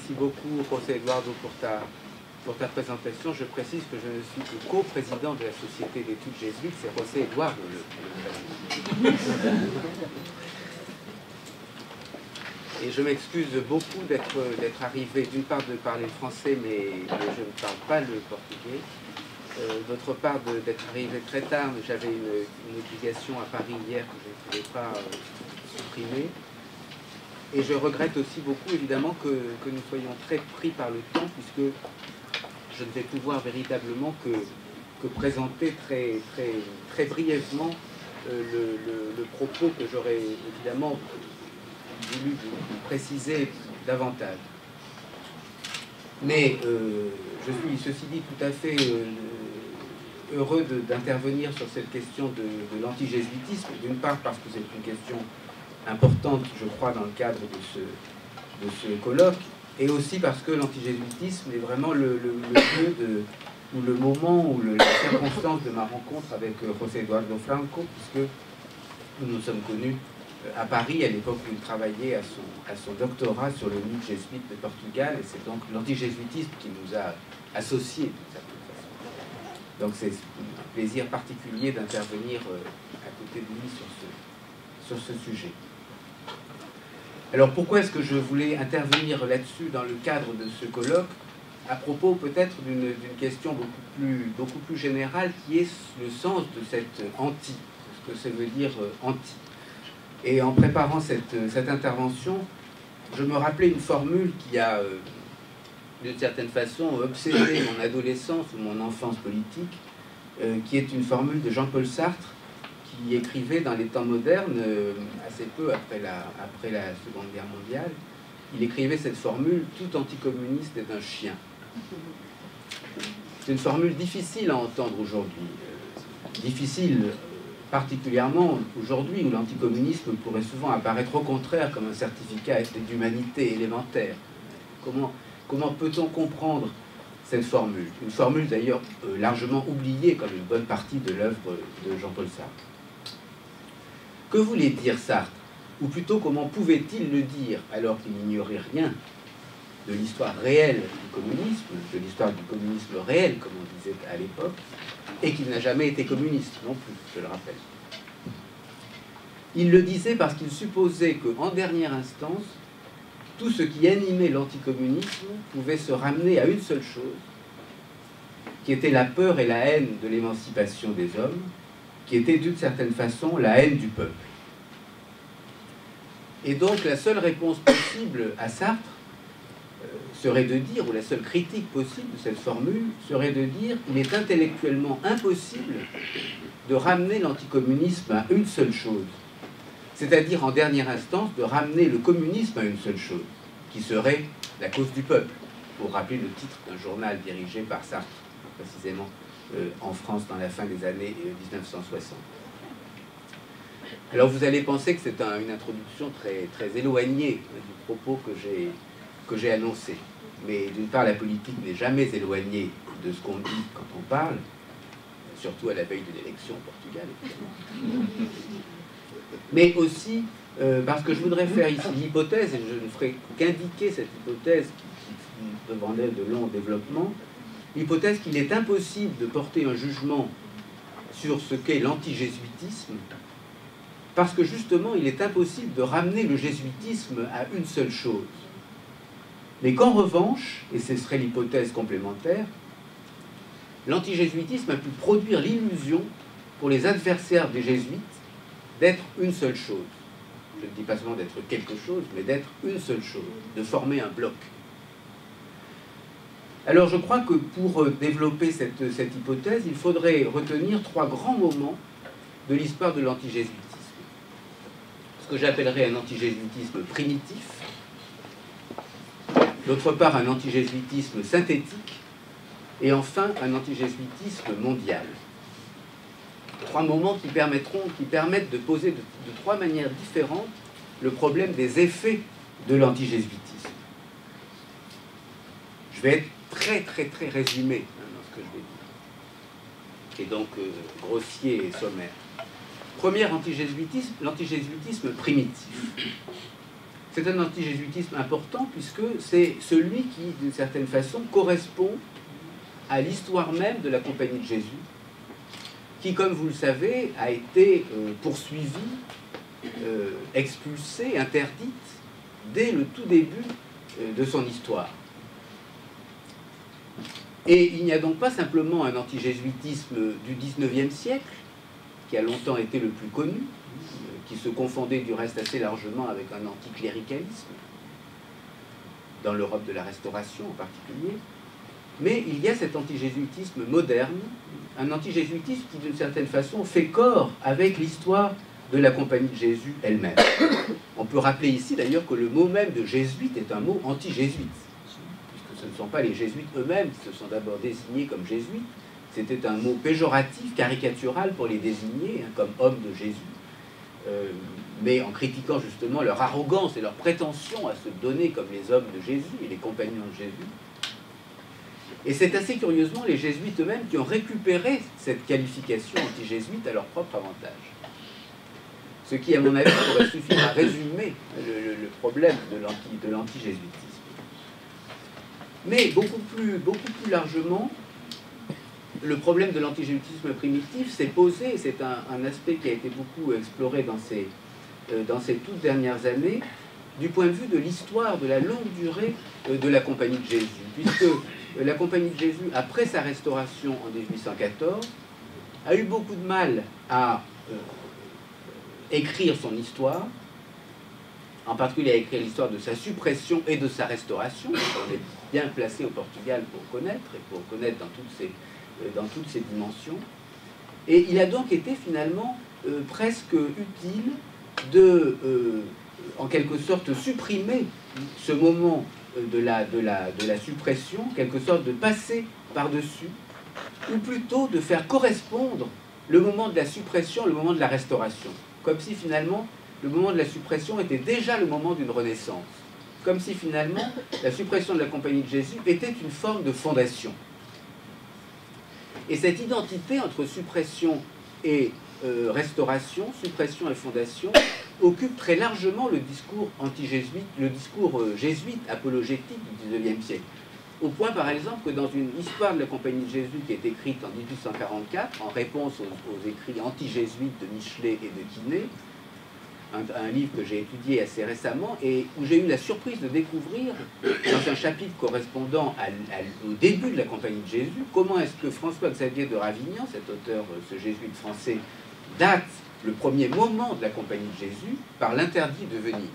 Merci beaucoup, José Eduardo, pour ta présentation. Je précise que je ne suis que co-président de la Société d'études jésuites, c'est José Eduardo le président. Et je m'excuse beaucoup d'être arrivé, d'une part de parler le français, mais je ne parle pas le portugais. D'autre part d'être arrivé très tard, j'avais une obligation à Paris hier que je ne pouvais pas supprimer. Et je regrette aussi beaucoup, évidemment, que nous soyons très pris par le temps, puisque je ne vais pouvoir véritablement que présenter très brièvement le propos que j'aurais évidemment voulu préciser davantage. Mais je suis, ceci dit, tout à fait heureux d'intervenir sur cette question de l'antigésuitisme, d'une part parce que c'est une question importante, je crois, dans le cadre de ce colloque, et aussi parce que l'antigésuitisme est vraiment le lieu ou le moment ou la circonstance de ma rencontre avec José Eduardo Franco, puisque nous nous sommes connus à Paris à l'époque où il travaillait à son doctorat sur le mythe jésuite de Portugal, et c'est donc l'antigésuitisme qui nous a associés d'une certaine façon. Donc c'est un plaisir particulier d'intervenir à côté de lui sur ce sujet. Alors pourquoi est-ce que je voulais intervenir là-dessus dans le cadre de ce colloque, à propos peut-être d'une question beaucoup plus générale, qui est le sens de cette anti, ce que ça veut dire anti. Et en préparant cette intervention, je me rappelais une formule qui a, d'une certaine façon, obsédé mon adolescence ou mon enfance politique, qui est une formule de Jean-Paul Sartre, qui écrivait dans les temps modernes, assez peu après la Seconde Guerre mondiale. Il écrivait cette formule « Tout anticommuniste est un chien ». C'est une formule difficile à entendre aujourd'hui, difficile particulièrement aujourd'hui où l'anticommunisme pourrait souvent apparaître au contraire comme un certificat d'humanité élémentaire. Comment peut-on comprendre cette formule? Une formule d'ailleurs largement oubliée comme une bonne partie de l'œuvre de Jean-Paul Sartre. Que voulait dire Sartre? Ou plutôt, comment pouvait-il le dire alors qu'il n'ignorait rien de l'histoire réelle du communisme, de l'histoire du communisme réel, comme on disait à l'époque, et qu'il n'a jamais été communiste non plus, je le rappelle. Il le disait parce qu'il supposait qu'en dernière instance, tout ce qui animait l'anticommunisme pouvait se ramener à une seule chose, qui était la peur et la haine de l'émancipation des hommes, qui était d'une certaine façon la haine du peuple. Et donc la seule réponse possible à Sartre serait de dire, ou la seule critique possible de cette formule, serait de dire qu'il est intellectuellement impossible de ramener l'anticommunisme à une seule chose, c'est-à-dire en dernière instance de ramener le communisme à une seule chose, qui serait la cause du peuple, pour rappeler le titre d'un journal dirigé par Sartre, précisément en France dans la fin des années 1960. Alors vous allez penser que c'est une introduction très éloignée du propos que j'ai annoncé. Mais d'une part, la politique n'est jamais éloignée de ce qu'on dit quand on parle, surtout à la veille de l'élection au Portugal, évidemment. Mais aussi parce que je voudrais faire ici l'hypothèse, et je ne ferai qu'indiquer cette hypothèse qui demandait de long développement, l'hypothèse qu'il est impossible de porter un jugement sur ce qu'est l'anti-jésuitisme, parce que justement, il est impossible de ramener le jésuitisme à une seule chose. Mais qu'en revanche, et ce serait l'hypothèse complémentaire, l'anti-jésuitisme a pu produire l'illusion pour les adversaires des jésuites d'être une seule chose. Je ne dis pas seulement d'être quelque chose, mais d'être une seule chose, de former un bloc. Alors je crois que pour développer cette hypothèse, il faudrait retenir trois grands moments de l'histoire de l'antigésuitisme. Ce que j'appellerais un antigésuitisme primitif, d'autre part un antigésuitisme synthétique, et enfin un antigésuitisme mondial. Trois moments qui permettent de poser de trois manières différentes le problème des effets de l'antigésuitisme. Je vais être très résumé dans ce que je vais dire, et donc grossier et sommaire. Premier antigésuitisme, l'antigésuitisme primitif. C'est un anti-jésuitisme important puisque c'est celui qui, d'une certaine façon, correspond à l'histoire même de la Compagnie de Jésus, qui, comme vous le savez, a été poursuivie, expulsée, interdite, dès le tout début de son histoire. Et il n'y a donc pas simplement un anti-jésuitisme du XIXe siècle, qui a longtemps été le plus connu, qui se confondait du reste assez largement avec un anticléricalisme, dans l'Europe de la Restauration en particulier, mais il y a cet anti-jésuitisme moderne, un anti-jésuitisme qui d'une certaine façon fait corps avec l'histoire de la Compagnie de Jésus elle-même. On peut rappeler ici d'ailleurs que le mot même de jésuite est un mot anti-jésuite, puisque ce ne sont pas les jésuites eux-mêmes qui se sont d'abord désignés comme jésuites, c'était un mot péjoratif, caricatural pour les désigner, hein, comme hommes de Jésus, mais en critiquant justement leur arrogance et leur prétention à se donner comme les hommes de Jésus et les compagnons de Jésus. Et c'est assez curieusement les jésuites eux-mêmes qui ont récupéré cette qualification anti-jésuite à leur propre avantage. Ce qui, à mon avis, pourrait suffire à résumer le problème de l'anti-jésuitisme. Mais beaucoup plus largement, le problème de l'anti-jésuitisme primitif s'est posé, c'est un aspect qui a été beaucoup exploré dans ces toutes dernières années, du point de vue de l'histoire, de la longue durée de la Compagnie de Jésus, puisque la Compagnie de Jésus, après sa restauration en 1814, a eu beaucoup de mal à écrire son histoire, en particulier à écrire l'histoire de sa suppression et de sa restauration. On est bien placé au Portugal pour connaître, et pour connaître dans toutes ces dimensions. Et il a donc été finalement presque utile de, en quelque sorte, supprimer ce moment de la suppression, en quelque sorte de passer par-dessus, ou plutôt de faire correspondre le moment de la suppression, le moment de la restauration. Comme si finalement le moment de la suppression était déjà le moment d'une renaissance. Comme si finalement la suppression de la Compagnie de Jésus était une forme de fondation. Et cette identité entre suppression et restauration, suppression et fondation, occupe très largement le discours anti-jésuite, le discours jésuite apologétique du XIXe siècle. Au point, par exemple, que dans une histoire de la Compagnie de Jésus qui est écrite en 1844, en réponse aux écrits anti-jésuites de Michelet et de Quinet, un livre que j'ai étudié assez récemment et où j'ai eu la surprise de découvrir, dans un chapitre correspondant au début de la Compagnie de Jésus, comment est-ce que François-Xavier de Ravignan, cet auteur, ce jésuite français, date le premier moment de la Compagnie de Jésus par l'interdit de Venise.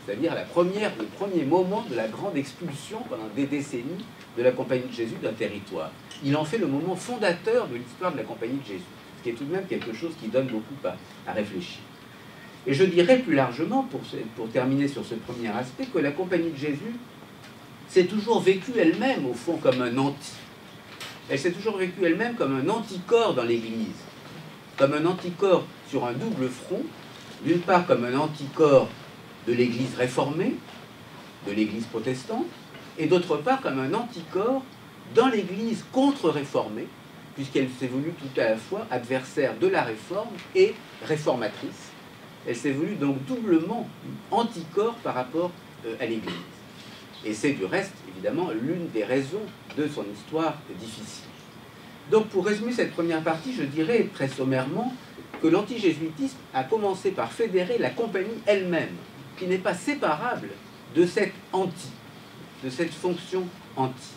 C'est-à-dire le premier moment de la grande expulsion pendant des décennies de la Compagnie de Jésus d'un territoire. Il en fait le moment fondateur de l'histoire de la Compagnie de Jésus, ce qui est tout de même quelque chose qui donne beaucoup à réfléchir. Et je dirais plus largement, pour terminer sur ce premier aspect, que la Compagnie de Jésus s'est toujours vécue elle-même, au fond, comme un anti. Elle s'est toujours vécue elle-même comme un anticorps dans l'Église, comme un anticorps sur un double front, d'une part comme un anticorps de l'Église réformée, de l'Église protestante, et d'autre part comme un anticorps dans l'Église contre-réformée, puisqu'elle s'est voulue tout à la fois adversaire de la réforme et réformatrice. Elle s'est voulue donc doublement anticorps par rapport à l'Église. Et c'est du reste, évidemment, l'une des raisons de son histoire difficile. Donc, pour résumer cette première partie, je dirais très sommairement que l'anti-jésuitisme a commencé par fédérer la Compagnie elle-même, qui n'est pas séparable de cette anti, de cette fonction anti.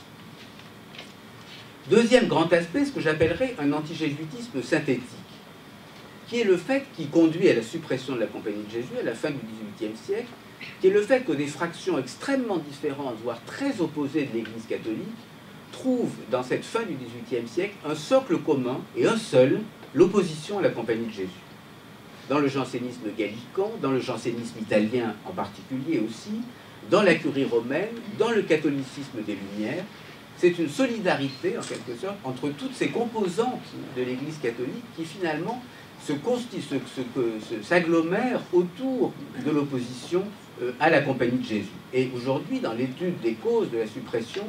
Deuxième grand aspect, ce que j'appellerais un anti-jésuitisme synthétique, qui est le fait qui conduit à la suppression de la Compagnie de Jésus à la fin du XVIIIe siècle, qui est le fait que des fractions extrêmement différentes, voire très opposées de l'Église catholique, trouvent dans cette fin du XVIIIe siècle un socle commun, et un seul, l'opposition à la Compagnie de Jésus. Dans le jansénisme gallican, dans le jansénisme italien en particulier aussi, dans la curie romaine, dans le catholicisme des Lumières, c'est une solidarité, en quelque sorte, entre toutes ces composantes de l'Église catholique qui finalement s'agglomèrent autour de l'opposition à la Compagnie de Jésus. Et aujourd'hui, dans l'étude des causes de la suppression,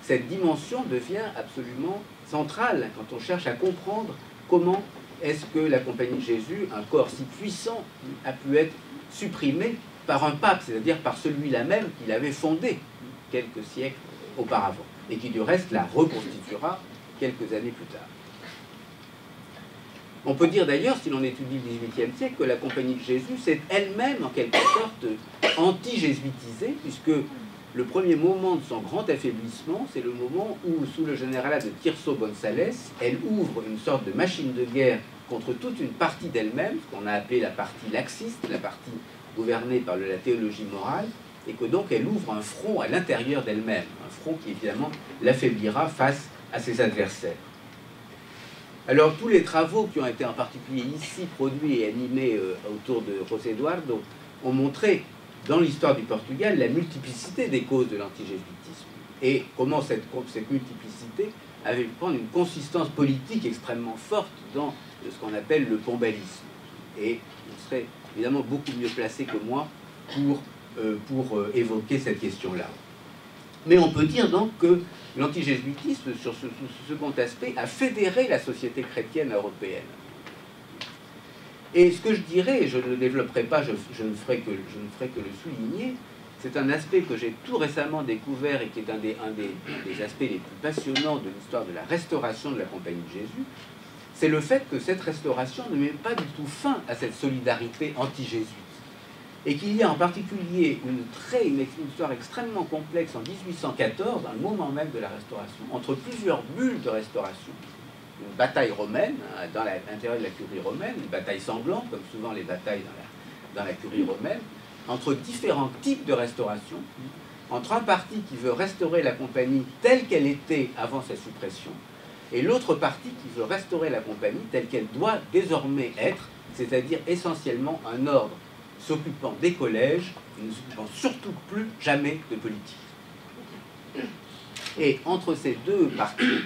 cette dimension devient absolument centrale quand on cherche à comprendre comment est-ce que la Compagnie de Jésus, un corps si puissant, a pu être supprimé par un pape, c'est-à-dire par celui-là même qu'il avait fondé quelques siècles auparavant, et qui du reste la reconstituera quelques années plus tard. On peut dire d'ailleurs, si l'on étudie le XVIIIe siècle, que la Compagnie de Jésus s'est elle-même en quelque sorte anti-jésuitisée, puisque le premier moment de son grand affaiblissement, c'est le moment où, sous le généralat de Tirso González, elle ouvre une sorte de machine de guerre contre toute une partie d'elle-même, ce qu'on a appelé la partie laxiste, la partie gouvernée par la théologie morale, et que donc elle ouvre un front à l'intérieur d'elle-même, un front qui évidemment l'affaiblira face à ses adversaires. Alors tous les travaux qui ont été en particulier ici produits et animés autour de José Eduardo ont montré dans l'histoire du Portugal la multiplicité des causes de l'antijésuitisme et comment cette multiplicité avait pu prendre une consistance politique extrêmement forte dans ce qu'on appelle le pombalisme. Et il serait évidemment beaucoup mieux placé que moi pour évoquer cette question-là. Mais on peut dire donc que l'antijésuitisme, sur ce second aspect, a fédéré la société chrétienne européenne. Et ce que je dirais, et je ne le développerai pas, je ne ferai que le souligner, c'est un aspect que j'ai tout récemment découvert et qui est un des aspects les plus passionnants de l'histoire de la restauration de la Compagnie de Jésus, c'est le fait que cette restauration ne met pas du tout fin à cette solidarité anti-jésuite. Et qu'il y a en particulier une histoire extrêmement complexe en 1814, dans le moment même de la Restauration, entre plusieurs bulles de restauration. Une bataille romaine, dans l'intérieur de la curie romaine, une bataille sanglante, comme souvent les batailles dans la curie romaine, entre différents types de restauration, entre un parti qui veut restaurer la compagnie telle qu'elle était avant sa suppression, et l'autre parti qui veut restaurer la compagnie telle qu'elle doit désormais être, c'est-à-dire essentiellement un ordre s'occupant des collèges, ne s'occupant surtout plus jamais de politique. Et entre ces deux parties,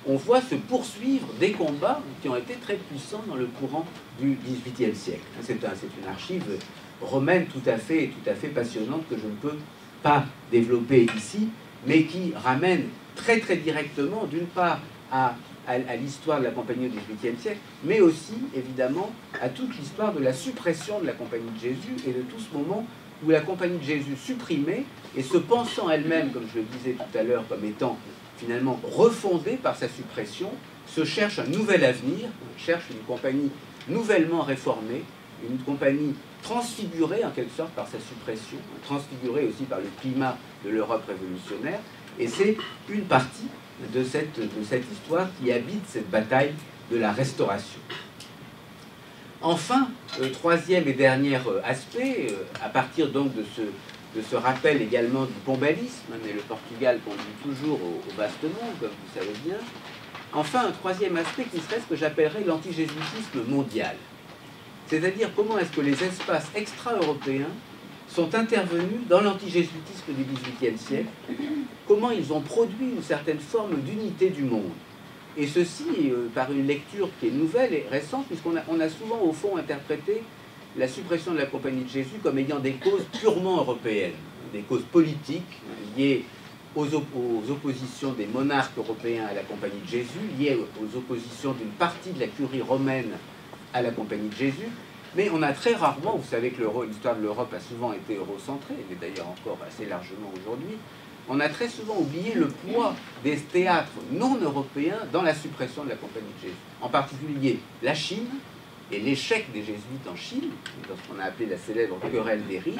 on voit se poursuivre des combats qui ont été très puissants dans le courant du XVIIIe siècle. C'est une archive romaine tout à fait passionnante que je ne peux pas développer ici, mais qui ramène très très directement, d'une part, à l'histoire de la Compagnie du XVIIIe siècle, mais aussi, évidemment, à toute l'histoire de la suppression de la Compagnie de Jésus et de tout ce moment où la Compagnie de Jésus supprimée et se pensant elle-même, comme je le disais tout à l'heure, comme étant finalement refondée par sa suppression, se cherche un nouvel avenir, cherche une compagnie nouvellement réformée, une compagnie transfigurée en quelque sorte par sa suppression, transfigurée aussi par le climat de l'Europe révolutionnaire, et c'est une partie de cette histoire qui habite cette bataille de la Restauration. Enfin, troisième et dernier aspect, à partir donc de ce rappel également du pombalisme, mais le Portugal conduit toujours au vaste monde, comme vous savez bien. Enfin, un troisième aspect qui serait ce que j'appellerais l'antijésuitisme mondial. C'est-à-dire comment est-ce que les espaces extra-européens sont intervenus dans l'antijésuitisme du XVIIIe siècle, comment ils ont produit une certaine forme d'unité du monde. Et ceci par une lecture qui est nouvelle et récente, puisqu'on a souvent au fond interprété la suppression de la Compagnie de Jésus comme ayant des causes purement européennes, des causes politiques liées aux oppositions des monarques européens à la Compagnie de Jésus, liées aux oppositions d'une partie de la curie romaine à la Compagnie de Jésus. Mais on a très rarement, vous savez que l'histoire de l'Europe a souvent été eurocentrée, elle est d'ailleurs encore assez largement aujourd'hui, on a très souvent oublié le poids des théâtres non européens dans la suppression de la Compagnie de Jésus. En particulier la Chine et l'échec des jésuites en Chine, dans ce qu'on a appelé la célèbre querelle des rites,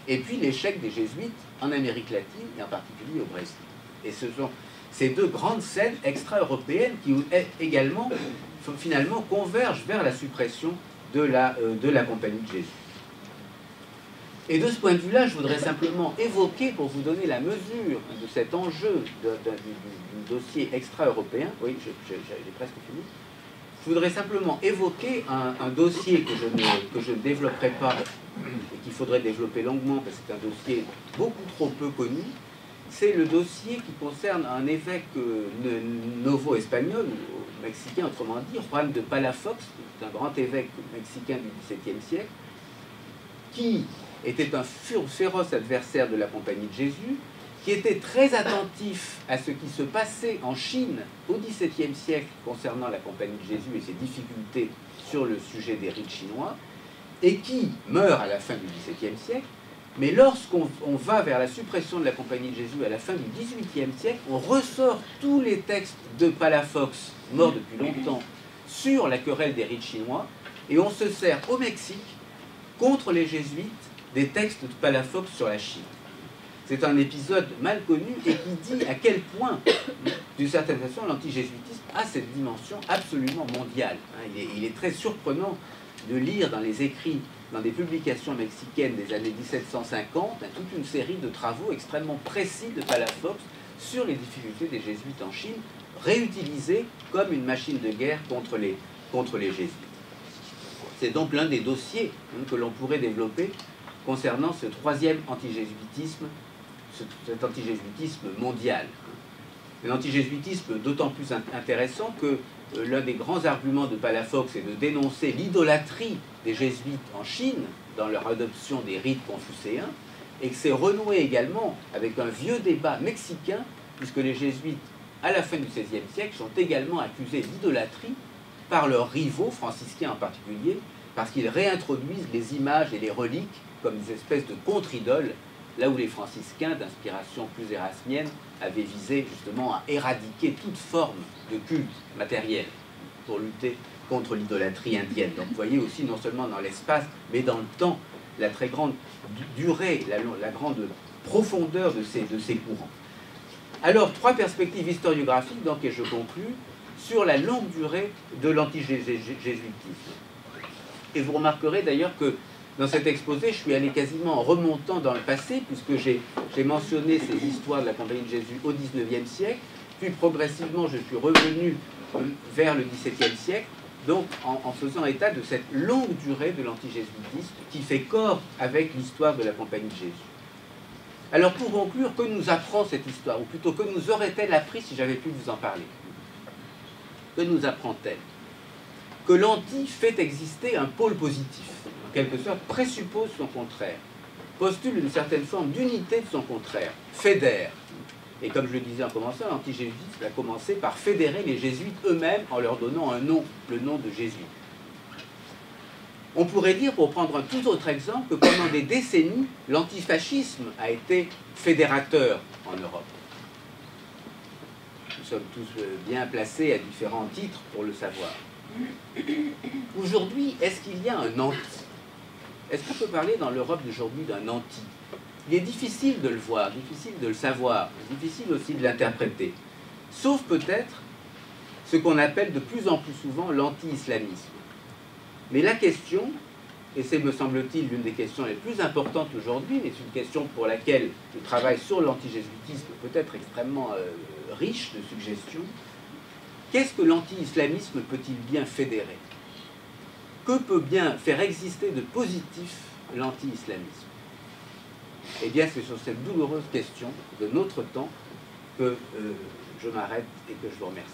et puis l'échec des jésuites en Amérique latine et en particulier au Brésil. Et ce sont ces deux grandes scènes extra-européennes qui également finalement convergent vers la suppression de la Compagnie de Jésus. Et de ce point de vue-là, je voudrais simplement évoquer, pour vous donner la mesure de cet enjeu du dossier extra-européen, oui, j'ai presque fini, je voudrais simplement évoquer un dossier que je ne développerai pas et qu'il faudrait développer longuement, parce que c'est un dossier beaucoup trop peu connu. C'est le dossier qui concerne un évêque novo-espagnol, ou mexicain autrement dit, Juan de Palafox, un grand évêque mexicain du XVIIe siècle, qui était un féroce adversaire de la Compagnie de Jésus, qui était très attentif à ce qui se passait en Chine au XVIIe siècle concernant la Compagnie de Jésus et ses difficultés sur le sujet des rites chinois, et qui meurt à la fin du XVIIe siècle, Mais lorsqu'on va vers la suppression de la Compagnie de Jésus à la fin du XVIIIe siècle, on ressort tous les textes de Palafox, mort depuis longtemps, sur la querelle des rites chinois, et on se sert au Mexique, contre les jésuites, des textes de Palafox sur la Chine. C'est un épisode mal connu et qui dit à quel point, d'une certaine façon, l'antijésuitisme a cette dimension absolument mondiale. Il est très surprenant de lire dans les écrits, dans des publications mexicaines des années 1750, toute une série de travaux extrêmement précis de Palafox sur les difficultés des jésuites en Chine, réutilisés comme une machine de guerre contre les jésuites. C'est donc l'un des dossiers que l'on pourrait développer concernant ce troisième antijésuitisme, cet antijésuitisme mondial. Un antijésuitisme d'autant plus intéressant que l'un des grands arguments de Palafox est de dénoncer l'idolâtrie des jésuites en Chine dans leur adoption des rites confucéens, et que c'est renoué également avec un vieux débat mexicain, puisque les jésuites, à la fin du XVIe siècle, sont également accusés d'idolâtrie par leurs rivaux, franciscains en particulier, parce qu'ils réintroduisent les images et les reliques comme des espèces de contre-idoles, là où les franciscains, d'inspiration plus érasmienne, avaient visé justement à éradiquer toute forme de culte matériel pour lutter contre l'idolâtrie indienne. Donc vous voyez aussi, non seulement dans l'espace, mais dans le temps, la très grande durée, la grande profondeur de ces courants. Alors, trois perspectives historiographiques, donc, et je conclus, sur la longue durée de l'antijésuitisme. Et vous remarquerez d'ailleurs que dans cet exposé, je suis allé quasiment en remontant dans le passé, puisque j'ai mentionné ces histoires de la Compagnie de Jésus au XIXe siècle, puis progressivement je suis revenu vers le XVIIe siècle, donc en faisant état de cette longue durée de l'antijésuitisme qui fait corps avec l'histoire de la Compagnie de Jésus. Alors pour conclure, que nous apprend cette histoire, ou plutôt que nous aurait-elle appris si j'avais pu vous en parler? Que nous apprend-elle? Que l'anti fait exister un pôle positif, en quelque sorte présuppose son contraire, postule une certaine forme d'unité de son contraire, fédère. Et comme je le disais en commençant, l'antijésuitisme a commencé par fédérer les jésuites eux-mêmes en leur donnant un nom, le nom de jésuite. On pourrait dire, pour prendre un tout autre exemple, que pendant des décennies, l'antifascisme a été fédérateur en Europe. Nous sommes tous bien placés à différents titres pour le savoir. Aujourd'hui, est-ce qu'il y a un anti? Est-ce qu'on peut parler dans l'Europe d'aujourd'hui d'un anti? Il est difficile de le voir, difficile de le savoir, difficile aussi de l'interpréter. Sauf peut-être ce qu'on appelle de plus en plus souvent l'anti-islamisme. Mais la question, et c'est, me semble-t-il, l'une des questions les plus importantes aujourd'hui, mais c'est une question pour laquelle le travail sur l'antijésuitisme peut être extrêmement riche de suggestions. Qu'est-ce que l'anti-islamisme peut-il bien fédérer? Que peut bien faire exister de positif l'anti-islamisme? Eh bien, c'est sur cette douloureuse question de notre temps que je m'arrête et que je vous remercie.